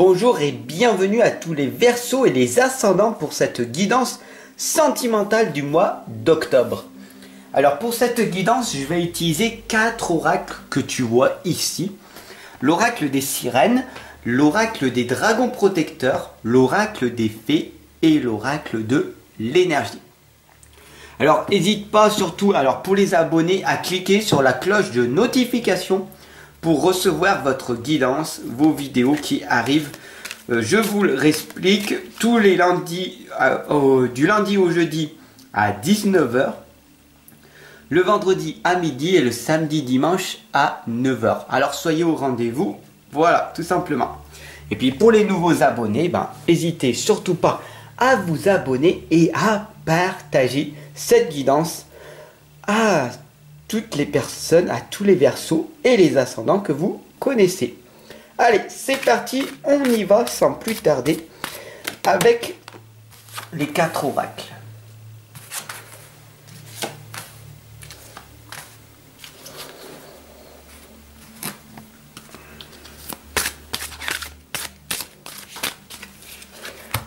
Bonjour et bienvenue à tous les Verseaux et les ascendants pour cette guidance sentimentale du mois d'octobre. Alors pour cette guidance, je vais utiliser 4 oracles que tu vois ici. L'oracle des sirènes, l'oracle des dragons protecteurs, l'oracle des fées et l'oracle de l'énergie. Alors n'hésite pas surtout, pour les abonnés, à cliquer sur la cloche de notification pour recevoir votre guidance, vos vidéos qui arrivent. Je vous le réexplique tous les lundis, du lundi au jeudi à 19 h, le vendredi à midi et le samedi dimanche à 9 h. Alors soyez au rendez-vous, voilà, tout simplement. Et puis pour les nouveaux abonnés, n'hésitez surtout pas à vous abonner et à partager cette guidance à toutes les personnes, à tous les Verseaux et les ascendants que vous connaissez. Allez, c'est parti, on y va sans plus tarder avec les 4 oracles.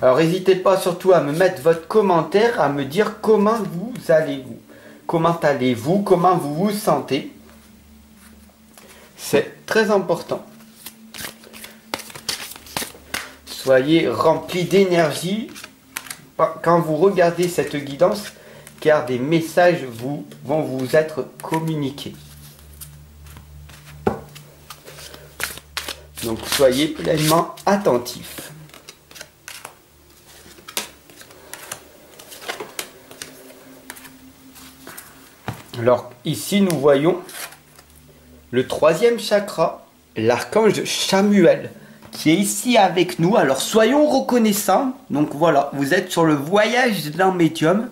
Alors n'hésitez pas surtout à me mettre votre commentaire, à me dire comment vous allez-vous. Comment allez-vous? Comment vous vous sentez? C'est très important. Soyez remplis d'énergie quand vous regardez cette guidance, car des messages vont vous être communiqués. Donc soyez pleinement attentifs. Alors ici nous voyons le 3e chakra, l'archange Chamuel, qui est ici avec nous. Alors soyons reconnaissants. Donc voilà, vous êtes sur le voyage d'un médium.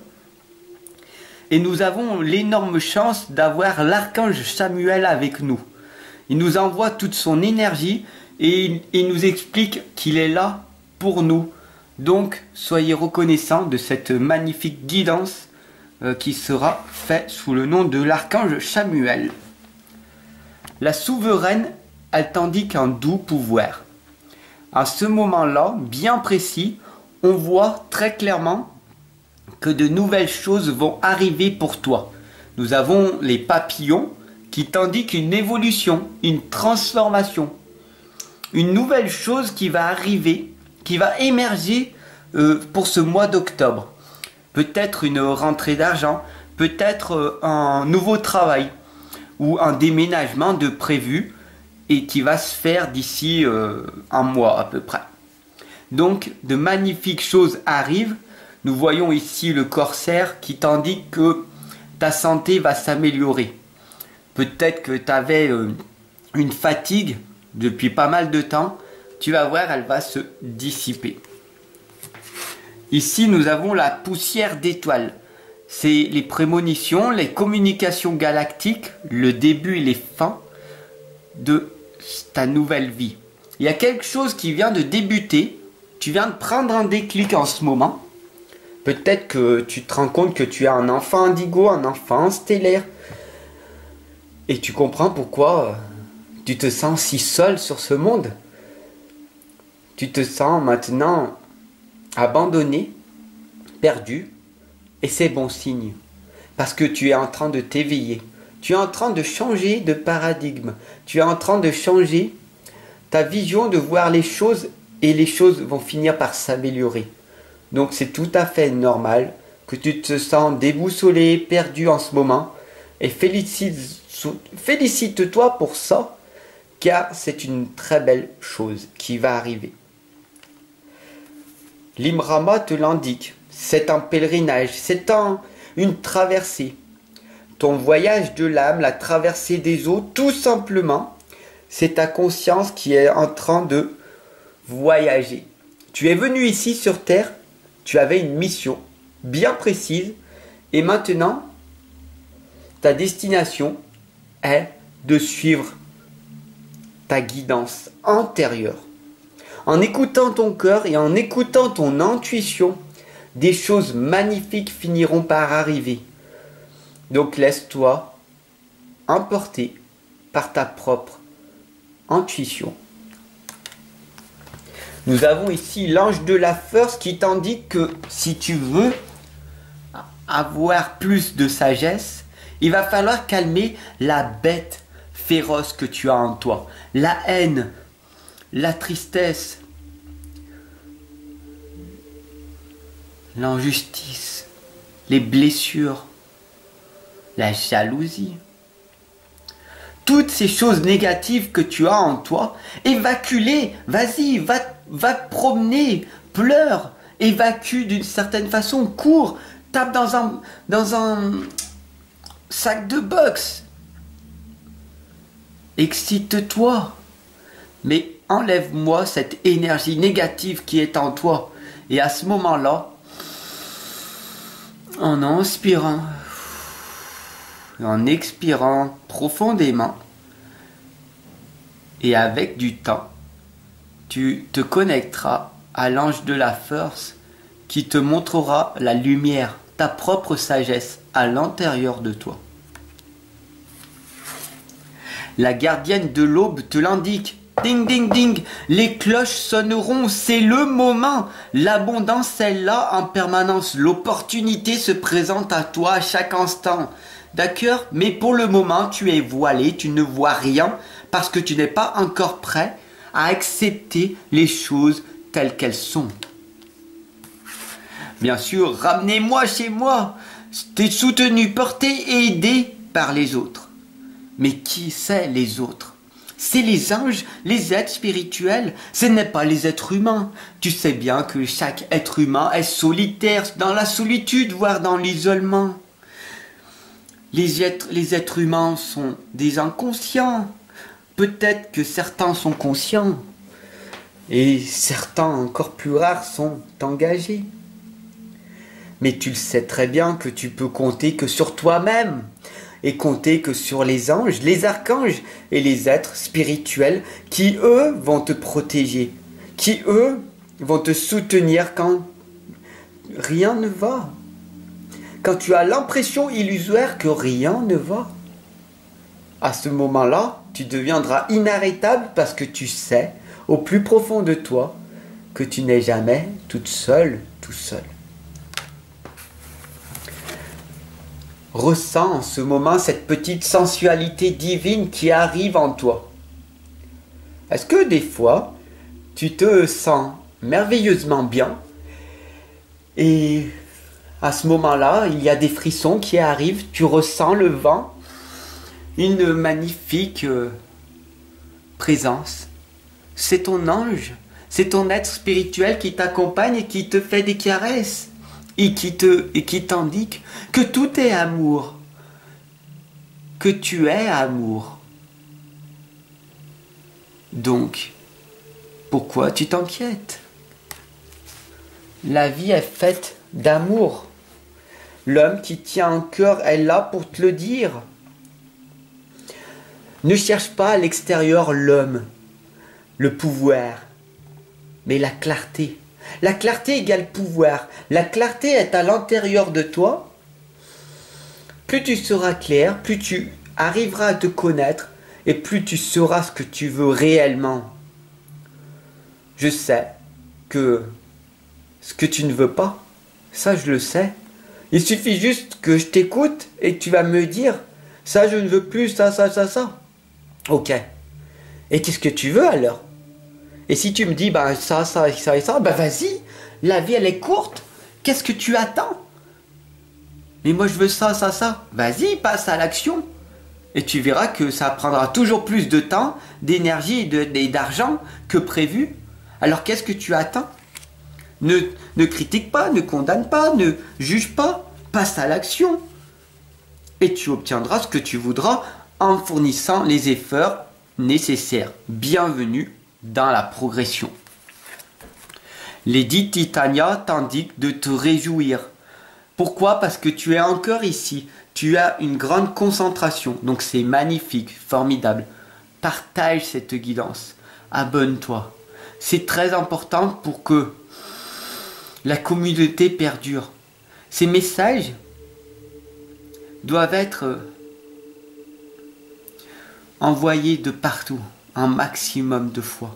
Et nous avons l'énorme chance d'avoir l'archange Chamuel avec nous. Il nous envoie toute son énergie et il nous explique qu'il est là pour nous. Donc soyez reconnaissants de cette magnifique guidance qui sera fait sous le nom de l'archange Chamuel. La souveraine, elle t'indique un doux pouvoir. À ce moment-là, bien précis, on voit très clairement que de nouvelles choses vont arriver pour toi. Nous avons les papillons qui t'indiquent une évolution, une transformation, une nouvelle chose qui va arriver, qui va émerger pour ce mois d'octobre. Peut-être une rentrée d'argent, peut-être un nouveau travail ou un déménagement de prévu et qui va se faire d'ici un mois à peu près. Donc de magnifiques choses arrivent. Nous voyons ici le corsaire qui t'indique que ta santé va s'améliorer. Peut-être que tu avais une fatigue depuis pas mal de temps. Tu vas voir, elle va se dissiper. Ici, nous avons la poussière d'étoiles. C'est les prémonitions, les communications galactiques, le début et les fins de ta nouvelle vie. Il y a quelque chose qui vient de débuter. Tu viens de prendre un déclic en ce moment. Peut-être que tu te rends compte que tu as un enfant indigo, un enfant stellaire. Et tu comprends pourquoi tu te sens si seul sur ce monde. Tu te sens maintenant abandonné, perdu, et c'est bon signe, parce que tu es en train de t'éveiller, tu es en train de changer de paradigme, tu es en train de changer ta vision de voir les choses, et les choses vont finir par s'améliorer. Donc c'est tout à fait normal que tu te sens déboussolé, perdu en ce moment, et félicite-toi pour ça, car c'est une très belle chose qui va arriver. L'Imrama te l'indique, c'est un pèlerinage, c'est une traversée. Ton voyage de l'âme, la traversée des eaux, tout simplement, c'est ta conscience qui est en train de voyager. Tu es venu ici sur Terre, tu avais une mission bien précise, et maintenant, ta destination est de suivre ta guidance antérieure. En écoutant ton cœur et en écoutant ton intuition, des choses magnifiques finiront par arriver. Donc laisse-toi emporter par ta propre intuition. Nous avons ici l'ange de la force qui t'indique que si tu veux avoir plus de sagesse, il va falloir calmer la bête féroce que tu as en toi. La haine, la tristesse, l'injustice, les blessures, la jalousie. Toutes ces choses négatives que tu as en toi, évacue-les, vas-y, va te promener, pleure, évacue d'une certaine façon, cours, tape dans un sac de boxe, excite-toi, mais enlève-moi cette énergie négative qui est en toi. Et à ce moment-là, en inspirant, en expirant profondément, et avec du temps, tu te connecteras à l'ange de la force qui te montrera la lumière, ta propre sagesse à l'intérieur de toi. La gardienne de l'aube te l'indique. Ding, ding, ding, les cloches sonneront, c'est le moment. L'abondance est là en permanence. L'opportunité se présente à toi à chaque instant. D'accord? Mais pour le moment, tu es voilé, tu ne vois rien parce que tu n'es pas encore prêt à accepter les choses telles qu'elles sont. Bien sûr, ramenez-moi chez moi. T'es soutenu, porté et aidé par les autres. Mais qui c'est les autres? C'est les anges, les êtres spirituels, ce n'est pas les êtres humains. Tu sais bien que chaque être humain est solitaire, dans la solitude, voire dans l'isolement. Les êtres humains sont des inconscients. Peut-être que certains sont conscients. Et certains, encore plus rares, sont engagés. Mais tu le sais très bien que tu peux compter que sur toi-même. Et compter que sur les anges, les archanges et les êtres spirituels qui, eux, vont te protéger, qui, eux, vont te soutenir quand rien ne va. Quand tu as l'impression illusoire que rien ne va. À ce moment-là, tu deviendras inarrêtable parce que tu sais, au plus profond de toi, que tu n'es jamais toute seule, tout seul. Ressens en ce moment cette petite sensualité divine qui arrive en toi. Est-ce que des fois, tu te sens merveilleusement bien et à ce moment-là, il y a des frissons qui arrivent, tu ressens le vent, une magnifique présence. C'est ton ange, c'est ton être spirituel qui t'accompagne et qui te fait des caresses. Et qui t'indique que tout est amour, que tu es amour. Donc, pourquoi tu t'inquiètes? La vie est faite d'amour. L'homme qui tient un cœur est là pour te le dire. Ne cherche pas à l'extérieur l'homme, le pouvoir, mais la clarté. La clarté égale pouvoir. La clarté est à l'intérieur de toi. Plus tu seras clair, plus tu arriveras à te connaître et plus tu sauras ce que tu veux réellement. Je sais que ce que tu ne veux pas, ça je le sais. Il suffit juste que je t'écoute et que tu vas me dire ça je ne veux plus, ça. Ok. Et qu'est-ce que tu veux alors? Et si tu me dis, ça et ça, vas-y, la vie elle est courte, qu'est-ce que tu attends? Mais moi je veux ça. Vas-y, passe à l'action. Et tu verras que ça prendra toujours plus de temps, d'énergie et d'argent que prévu. Alors qu'est-ce que tu attends? Ne critique pas, ne condamne pas, ne juge pas, passe à l'action. Et tu obtiendras ce que tu voudras en fournissant les efforts nécessaires. Bienvenue dans la progression. Lady Titania t'indique de te réjouir. Pourquoi? Parce que tu es encore ici. Tu as une grande concentration. Donc c'est magnifique, formidable. Partage cette guidance. Abonne-toi. C'est très important pour que la communauté perdure. Ces messages doivent être envoyés de partout. Un maximum de fois.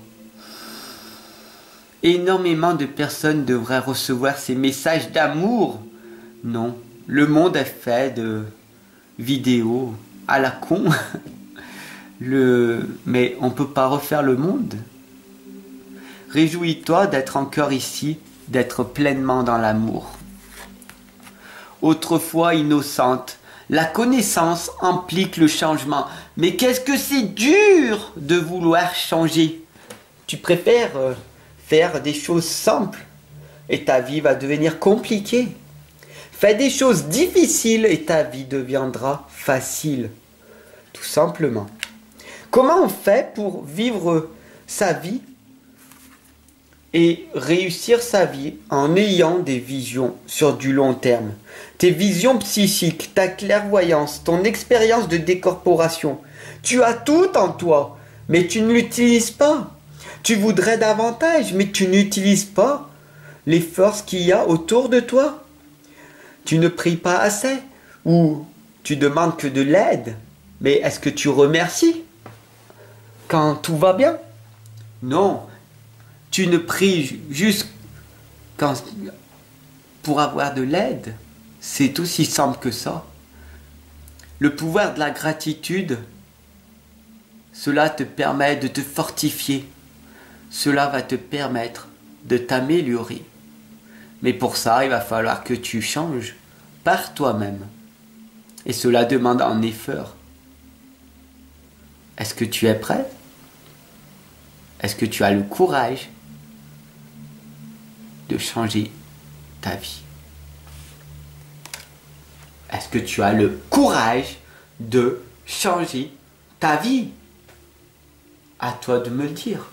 énormément de personnes devraient recevoir ces messages d'amour. Non, le monde est fait de vidéos à la con. Mais on ne peut pas refaire le monde. Réjouis-toi d'être encore ici, d'être pleinement dans l'amour. Autrefois innocente, la connaissance implique le changement. Mais qu'est-ce que c'est dur de vouloir changer. Tu préfères faire des choses simples et ta vie va devenir compliquée. Fais des choses difficiles et ta vie deviendra facile. Tout simplement. Comment on fait pour vivre sa vie et réussir sa vie en ayant des visions sur du long terme? Tes visions psychiques, ta clairvoyance, ton expérience de décorporation. Tu as tout en toi, mais tu ne l'utilises pas. Tu voudrais davantage, mais tu n'utilises pas les forces qu'il y a autour de toi. Tu ne pries pas assez ou tu demandes que de l'aide. Mais est-ce que tu remercies quand tout va bien? Non, tu ne pries juste pour avoir de l'aide. C'est aussi simple que ça. Le pouvoir de la gratitude, cela te permet de te fortifier. Cela va te permettre de t'améliorer. Mais pour ça, il va falloir que tu changes par toi-même. Et cela demande un effort. Est-ce que tu es prêt? Est-ce que tu as le courage de changer ta vie? Est-ce que tu as le courage de changer ta vie? À toi de me le dire.